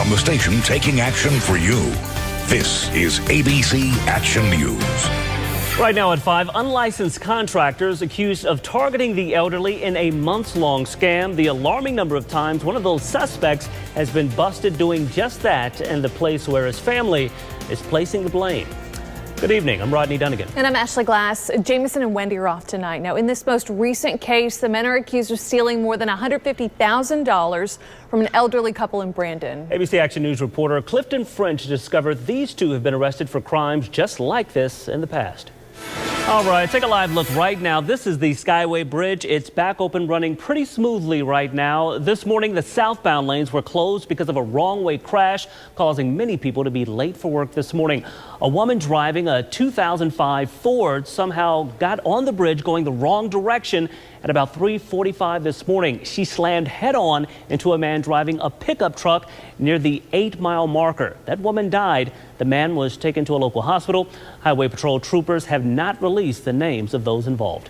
from the station taking action for you. This is ABC Action News. Right now at 5, unlicensed contractors accused of targeting the elderly in a months-long scam. The alarming number of times one of those suspects has been busted doing just that, and the place where his family is placing the blame. Good evening. I'm Rodney Dunigan. And I'm Ashley Glass. Jameson and Wendy are off tonight. Now, in this most recent case, the men are accused of stealing more than $150,000 from an elderly couple in Brandon. ABC Action News reporter Clifton French discovered these two have been arrested for crimes just like this in the past. All right, take a live look right now. This is the Skyway Bridge. It's back open, running pretty smoothly right now. This morning, the southbound lanes were closed because of a wrong-way crash, causing many people to be late for work this morning. A woman driving a 2005 Ford somehow got on the bridge going the wrong direction at about 3:45 this morning. She slammed head-on into a man driving a pickup truck near the 8-mile marker. That woman died. The man was taken to a local hospital. Highway Patrol troopers have not released the names of those involved.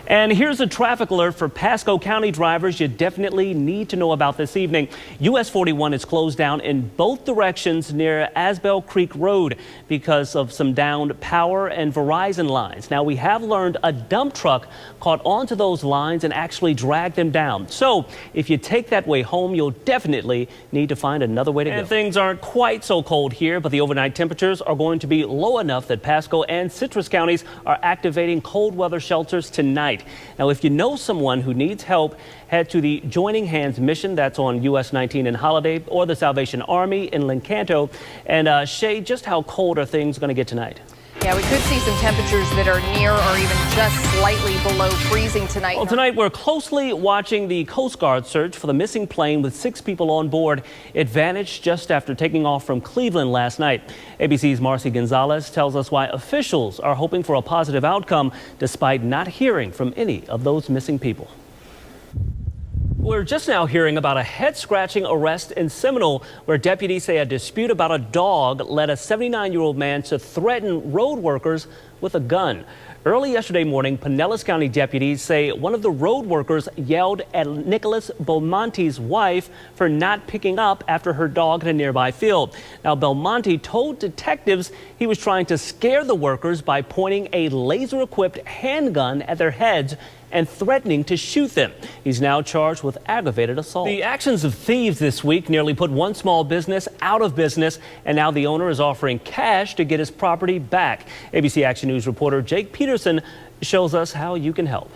And here's a traffic alert for Pasco County drivers you definitely need to know about this evening. US 41 is closed down in both directions near Asbell Creek Road because of some downed power and Verizon lines. Now, we have learned a dump truck caught onto those lines and actually dragged them down. So if you take that way home, you'll definitely need to find another way to go. And things aren't quite so cold here, but the overnight temperatures are going to be low enough that Pasco and Citrus counties are activating cold weather shelters tonight. Now, if you know someone who needs help, head to the Joining Hands mission that's on US 19 in Holiday, or the Salvation Army in Lincanto. And Shay, just how cold are things going to get tonight? Yeah, we could see some temperatures that are near or even just slightly below freezing tonight. Well, tonight we're closely watching the Coast Guard search for the missing plane with 6 people on board. It vanished just after taking off from Cleveland last night. ABC's Marcy Gonzalez tells us why officials are hoping for a positive outcome despite not hearing from any of those missing people. We're just now hearing about a head-scratching arrest in Seminole, where deputies say a dispute about a dog led a 79-year-old man to threaten road workers with a gun. Early yesterday morning, Pinellas County deputies say one of the road workers yelled at Nicholas Belmonte's wife for not picking up after her dog in a nearby field. Now, Belmonte told detectives he was trying to scare the workers by pointing a laser-equipped handgun at their heads and threatening to shoot them. He's now charged with aggravated assault. The actions of thieves this week nearly put one small business out of business, and now the owner is offering cash to get his property back. ABC Action News reporter Jake Peterson shows us how you can help.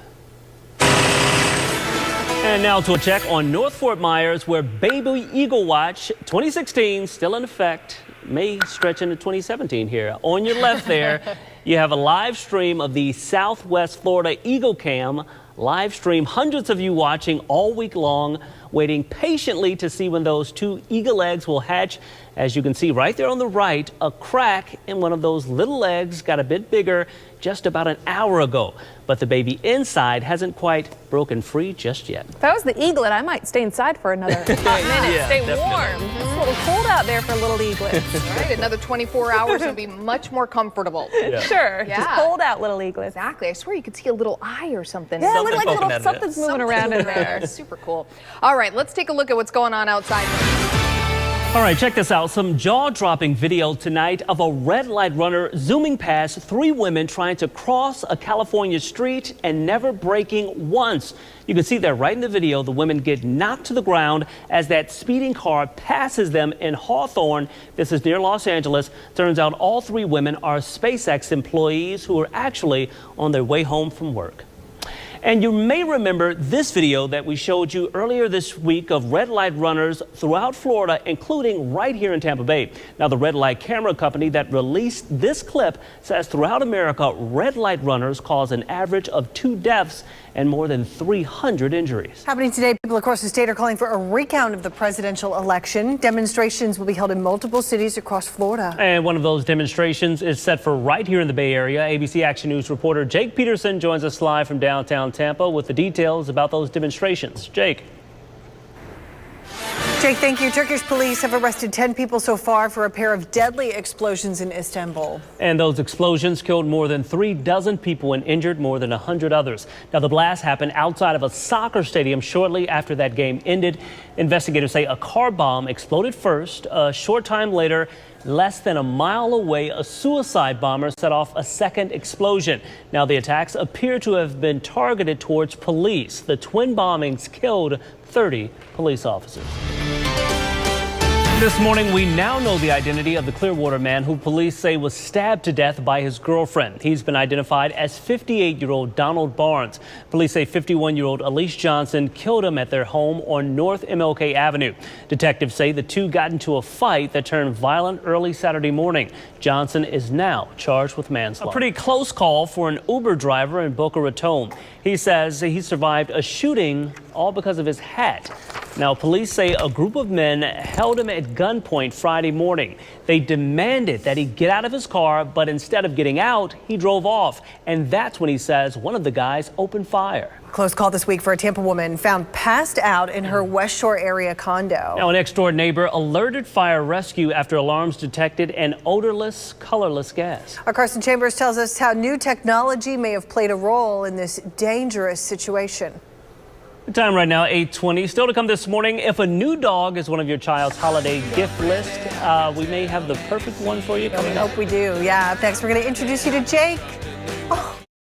And now to a check on North Fort Myers, where Baby Eagle Watch 2016 still in effect, may stretch into 2017 here. On your left there, you have a live stream of the Southwest Florida Eagle Cam live stream. Hundreds of you watching all week long, waiting patiently to see when those 2 eagle eggs will hatch. As you can see right there on the right, a crack in one of those little eggs got a bit bigger just about an hour ago. But the baby inside hasn't quite broken free just yet. If I was the eaglet, I might stay inside for another hot minute. Yeah, stay definitely warm. It's a little cold out there for little eaglets. Right, another 24 hours will be much more comfortable. Yeah. Sure, Yeah. just hold out, little eaglets. Exactly. I swear you could see a little eye or something. Yeah, it looked like poking little out of it. something's moving around in there. Super cool. All right, let's take a look at what's going on outside. All right, check this out. Some jaw-dropping video tonight of a red light runner zooming past 3 women trying to cross a California street and never braking once. You can see there right in the video, the women get knocked to the ground as that speeding car passes them in Hawthorne. This is near Los Angeles. Turns out all 3 women are SpaceX employees who are actually on their way home from work. And you may remember this video that we showed you earlier this week of red light runners throughout Florida, including right here in Tampa Bay. Now, the red light camera company that released this clip says throughout America, red light runners cause an average of 2 deaths and more than 300 injuries. Happening today, people across the state are calling for a recount of the presidential election. Demonstrations will be held in multiple cities across Florida. And one of those demonstrations is set for right here in the Bay Area. ABC Action News reporter Jake Peterson joins us live from downtown Tampa with the details about those demonstrations. Jake. Jake, thank you. Turkish police have arrested 10 people so far for a pair of deadly explosions in Istanbul. And those explosions killed more than 36 people and injured more than 100 others. Now, the blast happened outside of a soccer stadium shortly after that game ended. Investigators say a car bomb exploded first. A short time later, less than a mile away, a suicide bomber set off a second explosion. Now, the attacks appear to have been targeted towards police. The twin bombings killed 30 police officers. This morning, we now know the identity of the Clearwater man who police say was stabbed to death by his girlfriend. He's been identified as 58-year-old Donald Barnes. Police say 51-year-old Elise Johnson killed him at their home on North MLK Avenue. Detectives say the two got into a fight that turned violent early Saturday morning. Johnson is now charged with manslaughter. A pretty close call for an Uber driver in Boca Raton. He says he survived a shooting all because of his hat. Now, police say a group of men held him at gunpoint Friday morning. They demanded that he get out of his car, but instead of getting out, he drove off. And that's when he says one of the guys opened fire. Close call this week for a Tampa woman found passed out in her West Shore area condo. Now, an next-door neighbor alerted fire rescue after alarms detected an odorless, colorless gas. Our Carson Chambers tells us how new technology may have played a role in this dangerous situation. The time right now, 8:20. Still to come this morning, if a new dog is one of your child's holiday gift list, we may have the perfect one for you coming up. I hope we do. Yeah, up next, we're going to introduce you to Jake. Oh.